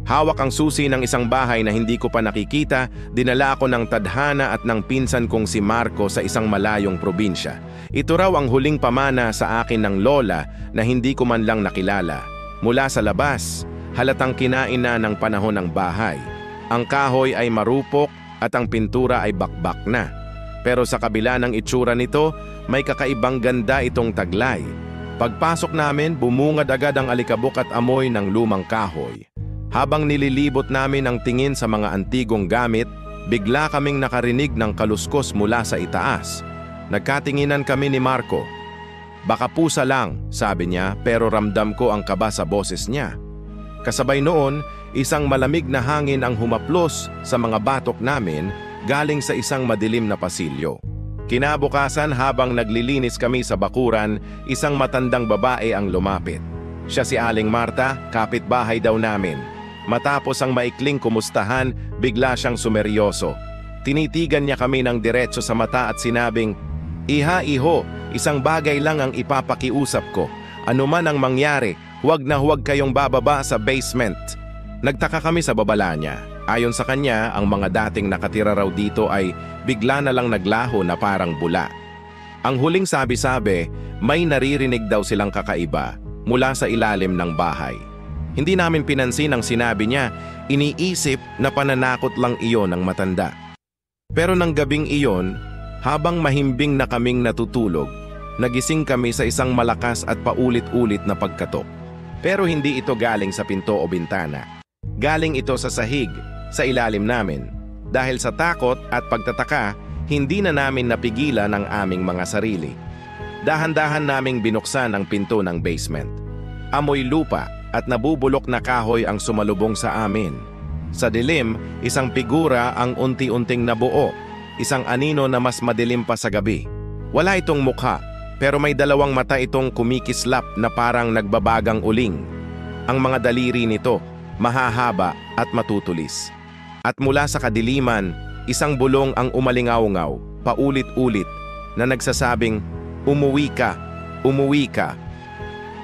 Hawak ang susi ng isang bahay na hindi ko pa nakikita, dinala ako ng tadhana at ng pinsan kong si Marco sa isang malayong probinsya. Ito raw ang huling pamana sa akin ng lola na hindi ko man lang nakilala. Mula sa labas, halatang kinain na ng panahon ng bahay. Ang kahoy ay marupok at ang pintura ay bakbak na. Pero sa kabila ng itsura nito, may kakaibang ganda itong taglay. Pagpasok namin, bumungad agad ang alikabok at amoy ng lumang kahoy. Habang nililibot namin ang tingin sa mga antigong gamit, bigla kaming nakarinig ng kaluskos mula sa itaas. Nagkatinginan kami ni Marco. Baka pusa lang, sabi niya, pero ramdam ko ang kaba sa boses niya. Kasabay noon, isang malamig na hangin ang humaplos sa mga batok namin galing sa isang madilim na pasilyo. Kinabukasan habang naglilinis kami sa bakuran, isang matandang babae ang lumapit. Siya si Aling Marta, kapitbahay daw namin. Matapos ang maikling kumustahan, bigla siyang sumeryoso. Tinitigan niya kami ng diretso sa mata at sinabing, "Iha, iho, isang bagay lang ang ipapakiusap ko. Ano man ang mangyari, huwag na huwag kayong bababa sa basement." Nagtaka kami sa babala niya. Ayon sa kanya, ang mga dating nakatira raw dito ay bigla na lang naglaho na parang bula. Ang huling sabi-sabi, may naririnig daw silang kakaiba mula sa ilalim ng bahay. Hindi namin pinansin ang sinabi niya, iniisip na pananakot lang iyon ng matanda. Pero nang gabing iyon, habang mahimbing na kaming natutulog, nagising kami sa isang malakas at paulit-ulit na pagkatok. Pero hindi ito galing sa pinto o bintana. Galing ito sa sahig, sa ilalim namin. Dahil sa takot at pagtataka, hindi na namin napigilan ang aming mga sarili. Dahan-dahan naming binuksan ang pinto ng basement. Amoy lupa at nabubulok na kahoy ang sumalubong sa amin. Sa dilim, isang figura ang unti-unting nabuo, isang anino na mas madilim pa sa gabi. Wala itong mukha, pero may dalawang mata itong kumikislap na parang nagbabagang uling. Ang mga daliri nito, mahahaba at matutulis. At mula sa kadiliman, isang bulong ang umalingaw-ngaw, paulit-ulit, na nagsasabing, "Umuwi ka, umuwi ka."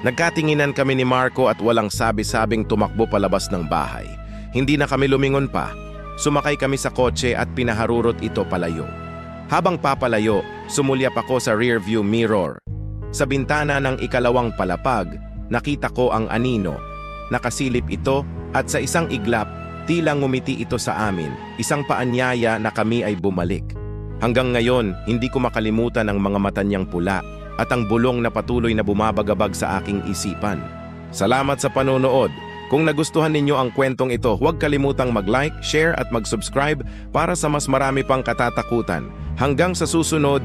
Nagkatinginan kami ni Marco at walang sabi-sabing tumakbo palabas ng bahay. Hindi na kami lumingon pa. Sumakay kami sa kotse at pinaharurot ito palayo. Habang papalayo, sumulyap ako sa rearview mirror. Sa bintana ng ikalawang palapag, nakita ko ang anino. Nakasilip ito at sa isang iglap, tila ngumiti ito sa amin, isang paanyaya na kami ay bumalik. Hanggang ngayon, hindi ko makalimutan ang mga mata niyang pula at ang bulong na patuloy na bumabagabag sa aking isipan. Salamat sa panonood. Kung nagustuhan ninyo ang kwentong ito, huwag kalimutang mag-like, share at mag-subscribe para sa mas marami pang katatakutan. Hanggang sa susunod,